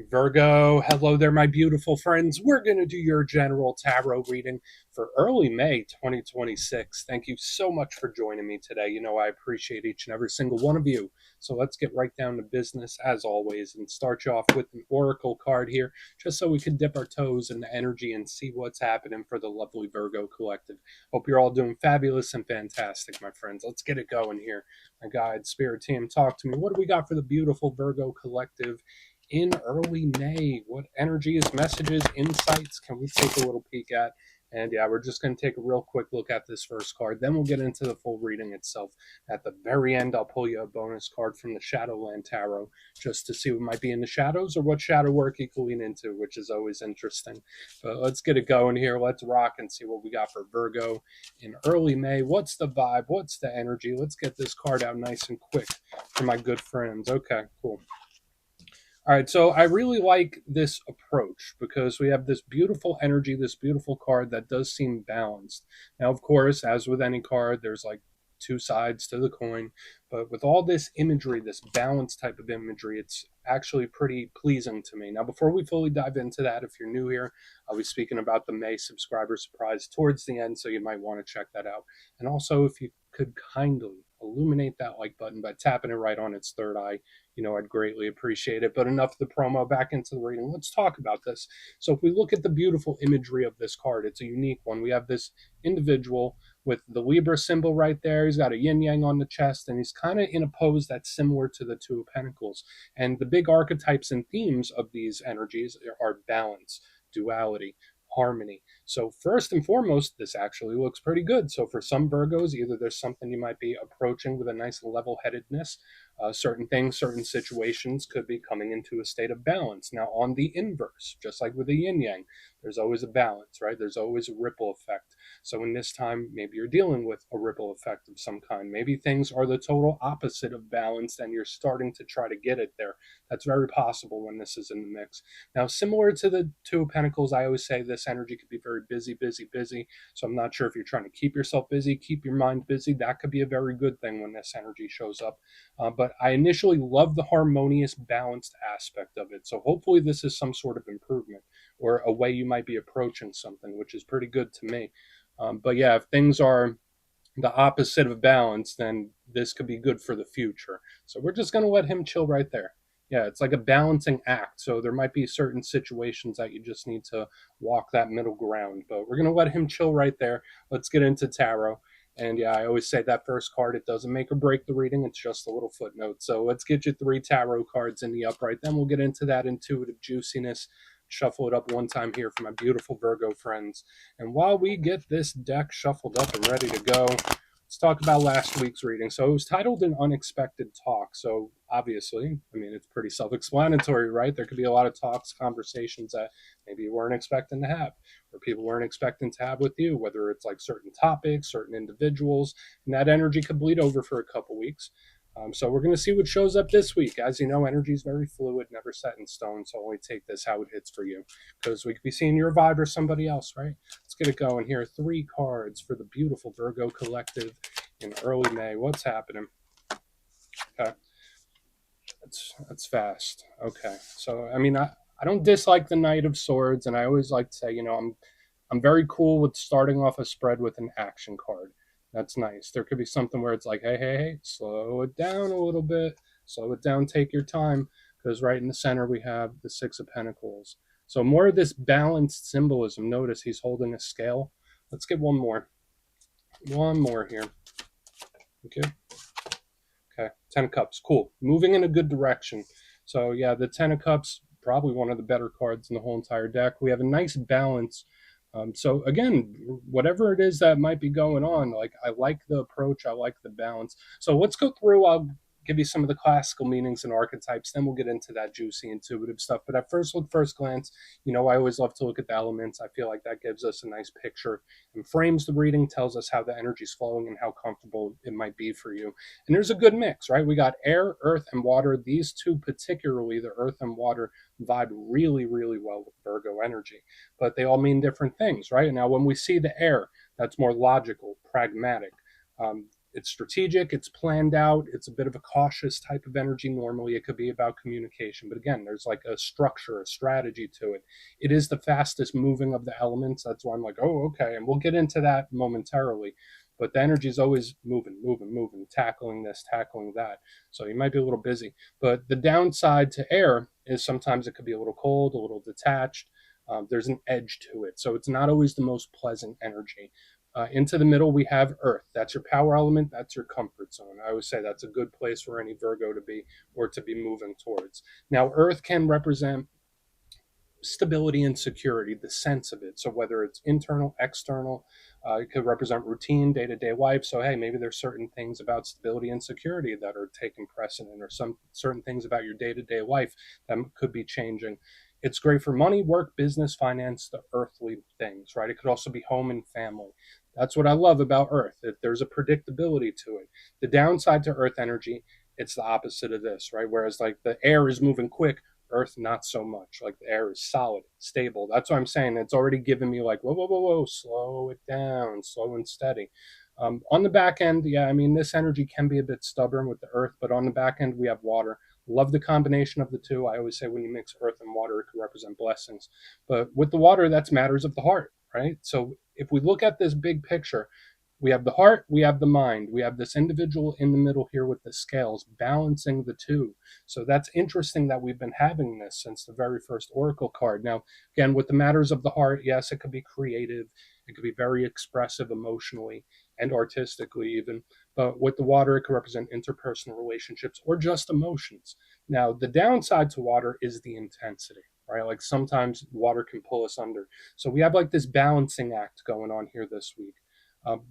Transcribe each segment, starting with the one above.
Virgo, hello there, my beautiful friends. We're going to do your general tarot reading for early May 2026. Thank you so much for joining me today. You know, I appreciate each and every single one of you. So let's get right down to business as always and start you off with an oracle card here, just so we can dip our toes in the energy and see what's happening for the lovely Virgo collective. Hope you're all doing fabulous and fantastic, my friends. Let's get it going here. My guide, spirit team, talk to me. What do we got for the beautiful Virgo collective in early May? What energies, messages, insights can we take a little peek at? And yeah, we're just going to take a real quick look at this first card. Then we'll get into the full reading itself. At the very end, I'll pull you a bonus card from the Shadowland Tarot just to see what might be in the shadows or what shadow work you can lean into, which is always interesting. But let's get it going here. Let's rock and see what we got for Virgo in early May. What's the vibe? What's the energy? Let's get this card out nice and quick for my good friends. Okay, cool. All right, so I really like this approach because we have this beautiful energy, this beautiful card that does seem balanced. Now, of course, as with any card, there's like two sides to the coin, but with all this imagery, this balanced type of imagery, it's actually pretty pleasing to me. Now, before we fully dive into that, if you're new here, I'll be speaking about the May subscriber surprise towards the end, so you might want to check that out. And also, if you could kindly illuminate that like button by tapping it right on its third eye, I'd greatly appreciate it. But enough of the promo, back into the reading. Let's talk about this. So if we look at the beautiful imagery of this card, it's a unique one. We have this individual with the Libra symbol right there. He's got a yin yang on the chest, and he's kind of in a pose that's similar to the Two of Pentacles. And the big archetypes and themes of these energies are balance, duality, harmony. So first and foremost, this actually looks pretty good. So for some Virgos, either there's something you might be approaching with a nice level-headedness. Certain things, certain situations could be coming into a state of balance. Now, on the inverse, just like with the yin yang, there's always a balance, right? There's always a ripple effect. So in this time, maybe you're dealing with a ripple effect of some kind. Maybe things are the total opposite of balance and you're starting to try to get it there. That's very possible when this is in the mix. Now, similar to the Two of Pentacles, I always say this energy could be very busy, busy, busy. So I'm not sure if you're trying to keep yourself busy, keep your mind busy. That could be a very good thing when this energy shows up. But I initially love the harmonious, balanced aspect of it. So hopefully this is some sort of improvement or a way you might be approaching something, which is pretty good to me. But yeah, if things are the opposite of balance, then this could be good for the future. So we're just going to let him chill right there. Yeah, it's like a balancing act. So there might be certain situations that you just need to walk that middle ground. But we're going to let him chill right there. Let's get into tarot. And yeah, I always say that first card, it doesn't make or break the reading. It's just a little footnote. So let's get you 3 tarot cards in the upright. Then we'll get into that intuitive juiciness. Shuffle it up one time here for my beautiful Virgo friends. And while we get this deck shuffled up and ready to go, let's talk about last week's reading. So it was titled An Unexpected Talk. So obviously, I mean, it's pretty self-explanatory, right? There could be a lot of talks, conversations that maybe you weren't expecting to have, or people weren't expecting to have with you, whether it's like certain topics, certain individuals, and that energy could bleed over for a couple weeks. So we're going to see what shows up this week. As you know, energy is very fluid, never set in stone. So only take this how it hits for you, because we could be seeing your vibe or somebody else, right? Let's get it going here. 3 cards for the beautiful Virgo collective in early May. What's happening? Okay, that's fast. Okay, so I mean, I don't dislike the Knight of Swords, and I always like to say, I'm very cool with starting off a spread with an action card. That's nice. There could be something where it's like, hey, hey, hey, slow it down a little bit. Slow it down, take your time. Because right in the center, we have the Six of Pentacles. So more of this balanced symbolism. Notice he's holding a scale. Let's get one more. One more here. Okay. Okay. 10 of Cups. Cool. Moving in a good direction. So yeah, the 10 of Cups, probably one of the better cards in the whole entire deck. We have a nice balance. So again, whatever it is that might be going on, like I like the approach, I like the balance. So let's go through. I'll give you some of the classical meanings and archetypes. Then we'll get into that juicy intuitive stuff. But at first glance, I always love to look at the elements. I feel like that gives us a nice picture and frames the reading, tells us how the energy's flowing and how comfortable it might be for you. And there's a good mix, right? We got air, earth, and water. These two particularly, the earth and water, vibe really, really well with Virgo energy. But they all mean different things, right? Now, when we see the air, that's more logical, pragmatic. it's strategic, it's planned out, it's a bit of a cautious type of energy. Normally it could be about communication, but again, there's like a structure, a strategy to it. It is the fastest moving of the elements. That's why I'm like, oh, okay, and we'll get into that momentarily. But the energy is always moving, moving, moving, tackling this, tackling that. So you might be a little busy. But the downside to air is sometimes it could be a little cold, a little detached. There's an edge to it. So it's not always the most pleasant energy. Into the middle, we have Earth. That's your power element. That's your comfort zone. I always say that's a good place for any Virgo to be or to be moving towards. Now, Earth can represent stability and security, the sense of it. So whether it's internal, external, it could represent routine, day-to-day life. So hey, maybe there's certain things about stability and security that are taking precedent, or some certain things about your day-to-day life that could be changing. It's great for money, work, business, finance, the earthly things, right? It could also be home and family. That's what I love about Earth. That there's a predictability to it. The downside to Earth energy, it's the opposite of this, right? Whereas like the air is moving quick, Earth, not so much. Like the air is solid, stable. That's what I'm saying. It's already given me like, whoa, whoa, whoa, whoa, slow it down, slow and steady. On the back end, yeah, I mean, this energy can be a bit stubborn with the Earth, but on the back end, we have water. Love the combination of the two. I always say when you mix Earth and water, it can represent blessings. But with the water, that's matters of the heart, right? So if we look at this big picture, we have the heart, we have the mind, we have this individual in the middle here with the scales balancing the two. So that's interesting that we've been having this since the very first oracle card. Now, again, with the matters of the heart, yes, it could be creative, it could be very expressive emotionally and artistically, even. But with the water, it could represent interpersonal relationships or just emotions. Now, the downside to water is the intensity, right? Like sometimes water can pull us under. So we have like this balancing act going on here this week. Um,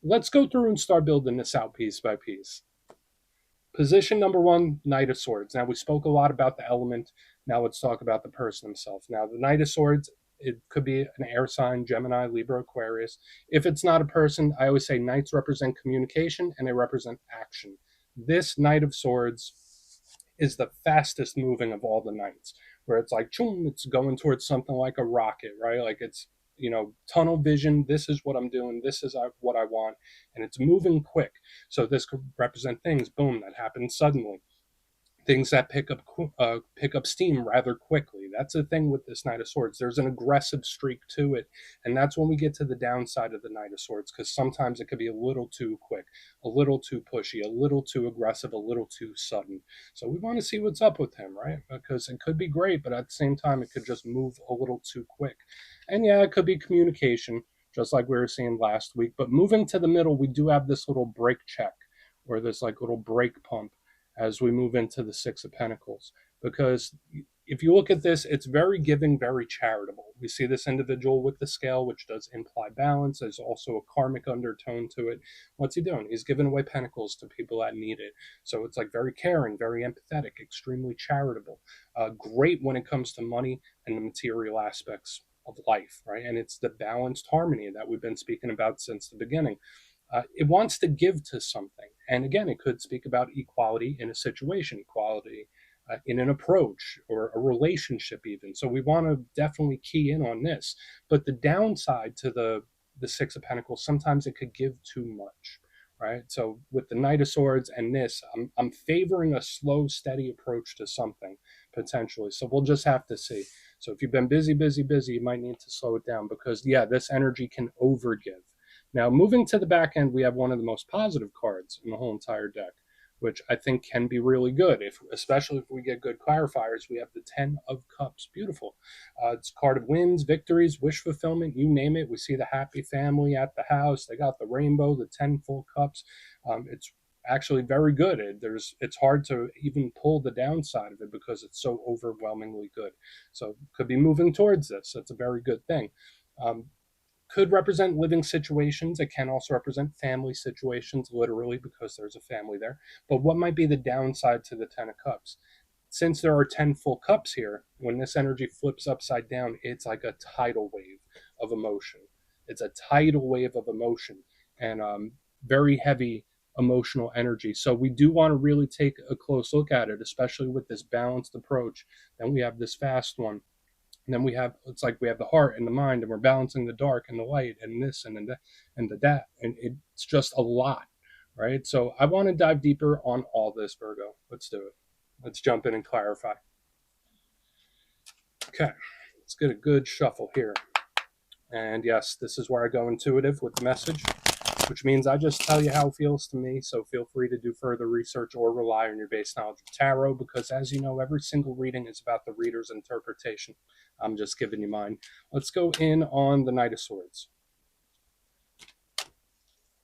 let's go through and start building this out piece by piece. Position number one, Knight of Swords. Now, we spoke a lot about the element. Now, let's talk about the person himself. Now, the Knight of Swords, it could be an air sign, Gemini, Libra, Aquarius. If it's not a person, I always say knights represent communication and they represent action. This Knight of Swords is the fastest moving of all the knights, where it's like, choom, it's going towards something like a rocket, right? Like it's, tunnel vision. This is what I'm doing. This is what I want. And it's moving quick. So this could represent things, boom, that happens suddenly. Things that pick up steam rather quickly. That's the thing with this Knight of Swords. There's an aggressive streak to it, and that's when we get to the downside of the Knight of Swords, because sometimes it could be a little too quick, a little too pushy, a little too aggressive, a little too sudden. So we want to see what's up with him, right? Because it could be great, but at the same time, it could just move a little too quick. And yeah, it could be communication, just like we were seeing last week. But moving to the middle, we do have this little brake check, or this like little brake pump as we move into the Six of Pentacles. Because if you look at this, it's very giving, very charitable. We see this individual with the scale, which does imply balance. There's also a karmic undertone to it. What's he doing? He's giving away pentacles to people that need it. So it's like very caring, very empathetic, extremely charitable. Great when it comes to money and the material aspects of life, right? And it's the balanced harmony that we've been speaking about since the beginning. It wants to give to something. And again, it could speak about equality in a situation, equality in an approach or a relationship, even. So we want to definitely key in on this. But the downside to the Six of Pentacles, sometimes it could give too much, right? So with the Knight of Swords and this, I'm favoring a slow, steady approach to something potentially. So we'll just have to see. So if you've been busy, busy, busy, you might need to slow it down because, yeah, this energy can overgive. Now, moving to the back end, we have one of the most positive cards in the whole entire deck, which I think can be really good, especially if we get good clarifiers. We have the Ten of Cups. Beautiful. It's a card of wins, victories, wish fulfillment, you name it. We see the happy family at the house. They got the rainbow, the 10 full cups. It's actually very good. It's hard to even pull the downside of it because it's so overwhelmingly good. So could be moving towards this. That's a very good thing. Could represent living situations. It can also represent family situations, literally, because there's a family there. But what might be the downside to the Ten of Cups? Since there are 10 full cups here, when this energy flips upside down, it's like a tidal wave of emotion. It's a tidal wave of emotion and very heavy emotional energy. So we do want to really take a close look at it, especially with this balanced approach. Then we have this fast one. And then it's like we have the heart and the mind, and we're balancing the dark and the light and this and that, and it's just a lot. right? So I want to dive deeper on all this, Virgo. Let's do it. Let's jump in and clarify. Okay, let's get a good shuffle here. And yes, this is where I go intuitive with the message, which means I just tell you how it feels to me. So feel free to do further research or rely on your base knowledge of tarot, because as you know, every single reading is about the reader's interpretation. I'm just giving you mine. Let's go in on the Knight of Swords.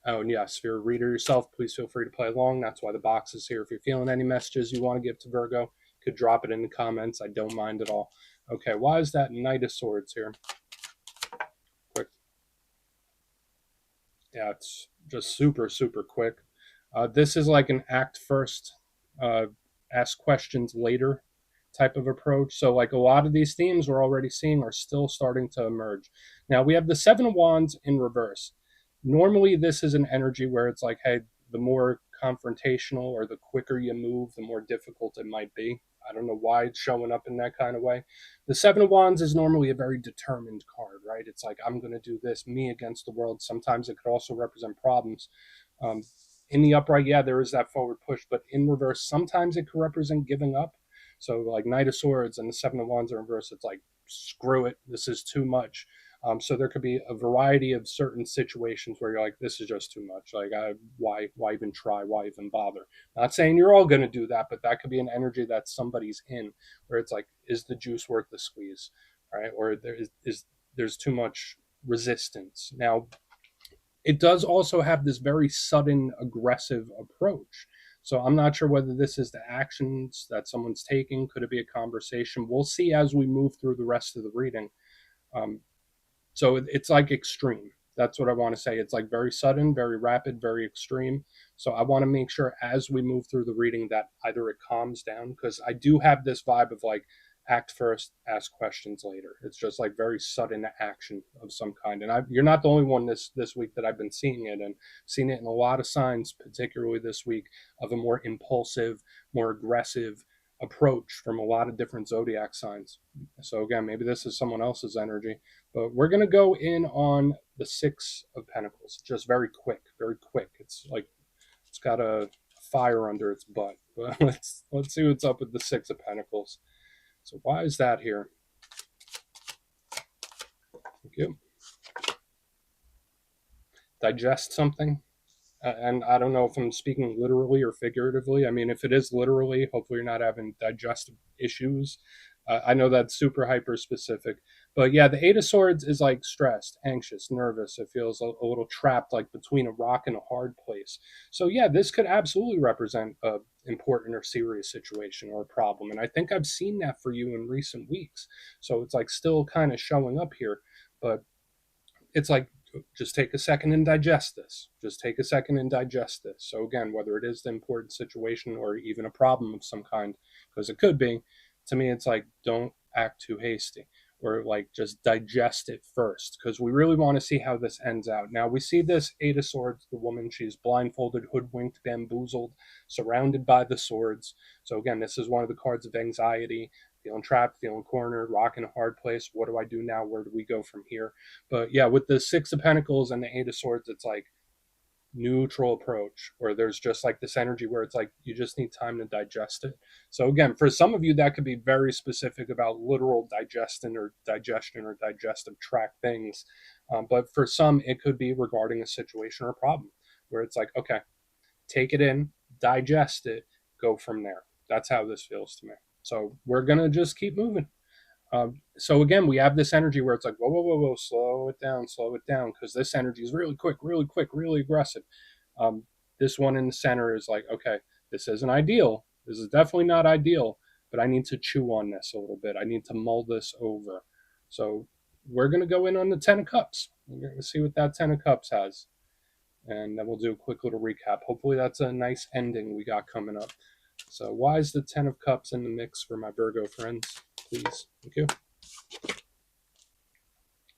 Oh, and yes, if you're a reader yourself, please feel free to play along. That's why the box is here. If you're feeling any messages you want to give to Virgo, you could drop it in the comments. I don't mind at all. Okay, why is that Knight of Swords here? Quick. Yeah, it's just super, super quick. This is like an act first, ask questions later type of approach. So, like a lot of these themes we're already seeing are still starting to emerge. Now, we have the Seven of Wands in reverse. Normally, this is an energy where it's like, hey, the more confrontational or the quicker you move, the more difficult it might be. I don't know why it's showing up in that kind of way. The Seven of Wands is normally a very determined card, right? It's like, I'm going to do this, me against the world. Sometimes it could also represent problems. Um, in the upright, yeah, there is that forward push, but in reverse, sometimes it could represent giving up. So, like Knight of Swords and the Seven of Wands in reverse, it's like, screw it, this is too much. So there could be a variety of certain situations where you're like, this is just too much. Like, why even try? Why even bother? Not saying you're all going to do that, but that could be an energy that somebody's in, where it's like, is the juice worth the squeeze, right? Or there's too much resistance. Now, it does also have this very sudden, aggressive approach. So I'm not sure whether this is the actions that someone's taking. Could it be a conversation? We'll see as we move through the rest of the reading. Um, so it's like extreme. That's what I want to say. It's like very sudden, very rapid, very extreme. So I want to make sure as we move through the reading that either it calms down, because I do have this vibe of like, act first, ask questions later. It's just like very sudden action of some kind. And you're not the only one this week that I've been seeing it, and seen it in a lot of signs, particularly this week, of a more impulsive, more aggressive approach from a lot of different zodiac signs. So again, maybe this is someone else's energy. But we're going to go in on the Six of Pentacles, just very quick, very quick. It's like it's got a fire under its butt. But let's see what's up with the Six of Pentacles. So why is that here? Thank you. Digest something. And I don't know if I'm speaking literally or figuratively. I mean, if it is literally, hopefully you're not having digestive issues. I know that's super hyper specific, but yeah, the Eight of Swords is like stressed, anxious, nervous. It feels a little trapped, like between a rock and a hard place. So yeah, this could absolutely represent a important or serious situation or a problem, and I think I've seen that for you in recent weeks. So it's like still kind of showing up here, but it's like, just take a second and digest this. Just take a second and digest this. So again, whether it is the important situation or even a problem of some kind, because it could be, to me, it's like, don't act too hasty, or like just digest it first, because we really want to see how this ends out. Now we see this Eight of Swords, the woman, she's blindfolded, hoodwinked, bamboozled, surrounded by the swords. So again, this is one of the cards of anxiety, feeling trapped, feeling cornered, rock in a hard place. What do I do now? Where do we go from here? But yeah, with the Six of Pentacles and the Eight of Swords, it's like neutral approach, or there's just like this energy where it's like you just need time to digest it. So again, for some of you, that could be very specific about literal digestion or digestive tract things. But for some, it could be regarding a situation or a problem where it's like, okay, take it in, digest it, go from there. That's how this feels to me. So we're going to just keep moving. So again, we have this energy where it's like, whoa, whoa, whoa, whoa, slow it down, because this energy is really quick, really aggressive. Um, this one in the center is like, okay, this isn't ideal. This is definitely not ideal, but I need to chew on this a little bit. I need to mull this over. So we're going to go in on the Ten of Cups. We're going to see what that Ten of Cups has. And then we'll do a quick little recap. Hopefully that's a nice ending we got coming up. So why is the Ten of Cups in the mix for my Virgo friends? Please. Thank you.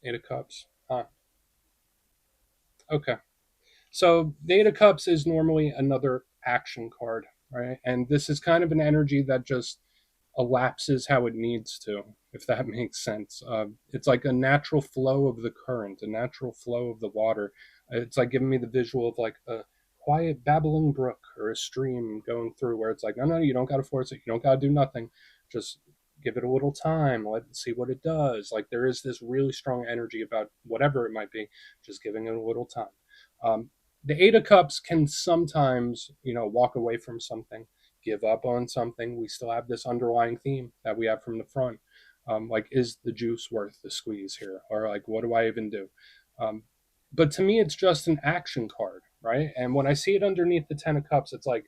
Eight of Cups. Okay. So the Eight of Cups is normally another action card, right? And this is kind of an energy that just elapses how it needs to, if that makes sense. It's like a natural flow of the current, a natural flow of the water. It's like giving me the visual of like a quiet babbling brook or a stream going through, where it's like, no, no, you don't got to force it, you don't got to do nothing, just give it a little time, let it see what it does. Like, there is this really strong energy about whatever it might be, just giving it a little time. um, the Eight of Cups can sometimes, walk away from something, give up on something. We still have this underlying theme that we have from the front. Like, is the juice worth the squeeze here? Or, like, what do I even do? Um, but to me, it's just an action card, right? And when I see it underneath the Ten of Cups, it's like,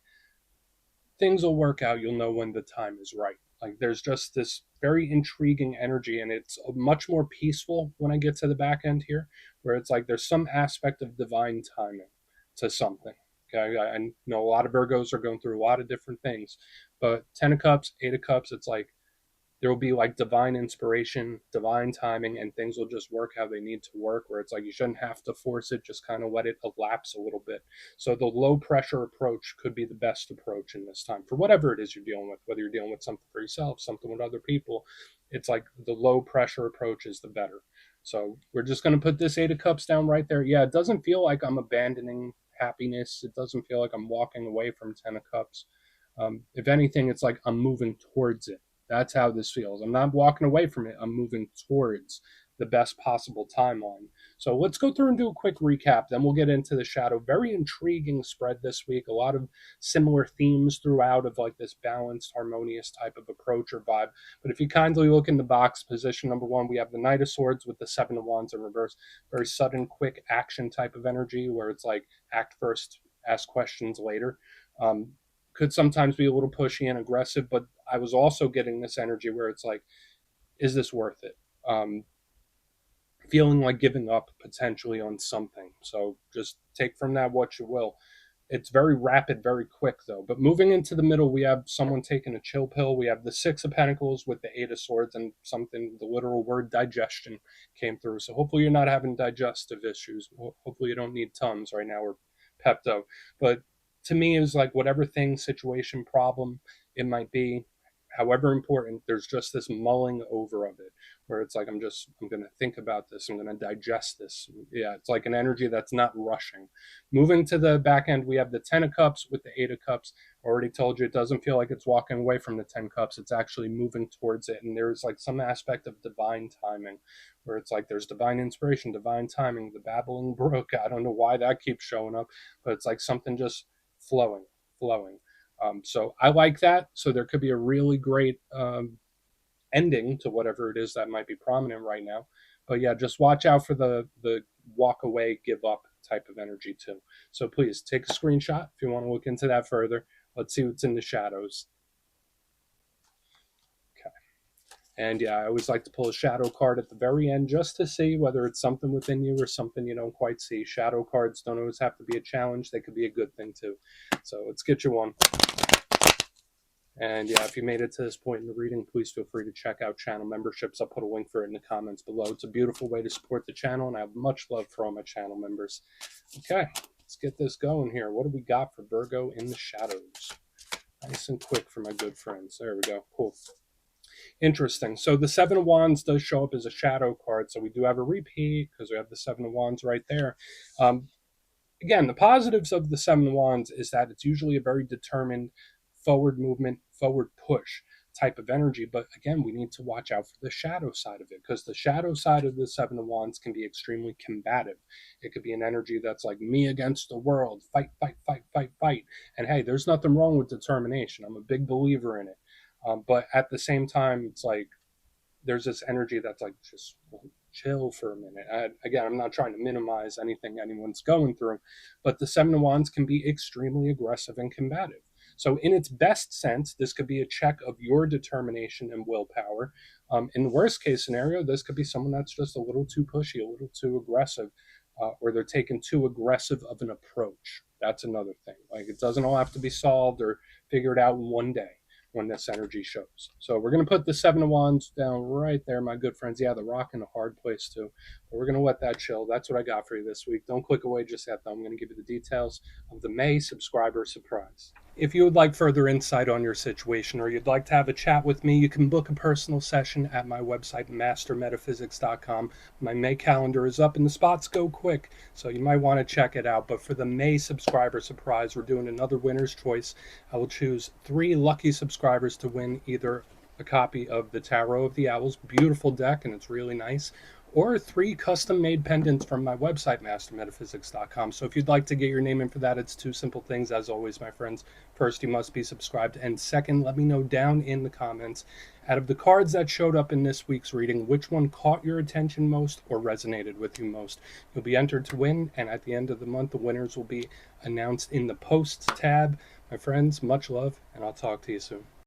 things will work out. You'll know when the time is right. Like, there's just this very intriguing energy, and it's much more peaceful when I get to the back end here, where it's like there's some aspect of divine timing to something. Okay, I know a lot of Virgos are going through a lot of different things, but Ten of Cups, Eight of Cups, it's like there will be like divine inspiration, divine timing, and things will just work how they need to work, where it's like you shouldn't have to force it, just kind of let it elapse a little bit. So the low pressure approach could be the best approach in this time for whatever it is you're dealing with, whether you're dealing with something for yourself, something with other people. It's like the low pressure approach is the better. So we're just going to put this Eight of Cups down right there. Yeah, it doesn't feel like I'm abandoning happiness. It doesn't feel like I'm walking away from Ten of Cups. If anything, it's like I'm moving towards it. That's how this feels. I'm not walking away from it. I'm moving towards the best possible timeline. So let's go through and do a quick recap. Then we'll get into the shadow. Very intriguing spread this week. A lot of similar themes throughout, of like this balanced, harmonious type of approach or vibe. But if you kindly look in the box, position number one, we have the Knight of Swords with the Seven of Wands in reverse. Very sudden, quick action type of energy, where it's like act first, ask questions later. Um, could sometimes be a little pushy and aggressive, but I was also getting this energy where it's like, is this worth it? Feeling like giving up potentially on something. So just take from that what you will. It's very rapid, very quick, though. But moving into the middle, we have someone taking a chill pill. We have the Six of Pentacles with the Eight of Swords, and something, the literal word digestion came through. So hopefully you're not having digestive issues. Hopefully you don't need Tums right now, or Pepto. But to me, is like whatever thing, situation, problem it might be, however important, there's just this mulling over of it, where it's like, I'm going to think about this, I'm going to digest this. Yeah, it's like an energy that's not rushing. Moving to the back end, we have the Ten of Cups with the Eight of Cups. I already told you, it doesn't feel like it's walking away from the Ten Cups. It's actually moving towards it. And there's like some aspect of divine timing, where it's like there's divine inspiration, divine timing, the babbling brook. I don't know why that keeps showing up, but it's like something just flowing, flowing. So I like that. So there could be a really great ending to whatever it is that might be prominent right now. But yeah, just watch out for the walk away, give up type of energy too. So please take a screenshot if you want to look into that further. Let's see what's in the shadows. Okay. And yeah, I always like to pull a shadow card at the very end, just to see whether it's something within you or something you don't quite see. Shadow cards don't always have to be a challenge. They could be a good thing too. So let's get you one. And yeah, if you made it to this point in the reading, please feel free to check out channel memberships. I'll put a link for it in the comments below. It's a beautiful way to support the channel, and I have much love for all my channel members. Okay, let's get this going here. What do we got for Virgo in the shadows? Nice and quick for my good friends. There we go. Cool. Interesting. So the Seven of Wands does show up as a shadow card, so we do have a repeat because we have the Seven of Wands right there. Again, the positives of the Seven of Wands is that it's usually a very determined forward movement, forward push type of energy. But again, we need to watch out for the shadow side of it, because the shadow side of the Seven of Wands can be extremely combative. It could be an energy that's like me against the world, fight, fight, fight, fight, fight. And hey, there's nothing wrong with determination. I'm a big believer in it. But at the same time, it's like there's this energy that's like, just chill for a minute. Again, I'm not trying to minimize anything anyone's going through, but the Seven of Wands can be extremely aggressive and combative. So in its best sense, this could be a check of your determination and willpower. In the worst case scenario, this could be someone that's just a little too pushy, a little too aggressive, or they're taking too aggressive of an approach. That's another thing. Like, it doesn't all have to be solved or figured out in one day when this energy shows. So we're going to put the Seven of Wands down right there, my good friends. Yeah, the rock in a hard place too. But we're going to let that chill. That's what I got for you this week. Don't click away just yet, though. I'm going to give you the details of the May subscriber surprise. If you would like further insight on your situation or you'd like to have a chat with me, you can book a personal session at my website, mastermetaphysics.com. My May calendar is up and the spots go quick, so you might want to check it out. But for the May subscriber surprise, we're doing another winner's choice. I will choose 3 lucky subscribers to win either a copy of the Tarot of the Owls, beautiful deck, and it's really nice, or 3 custom made pendants from my website, mastermetaphysics.com. So if you'd like to get your name in for that, it's 2 simple things, as always, my friends. First, you must be subscribed. And second, let me know down in the comments, out of the cards that showed up in this week's reading, which one caught your attention most or resonated with you most. You'll be entered to win, and at the end of the month, the winners will be announced in the posts tab. My friends, much love, and I'll talk to you soon.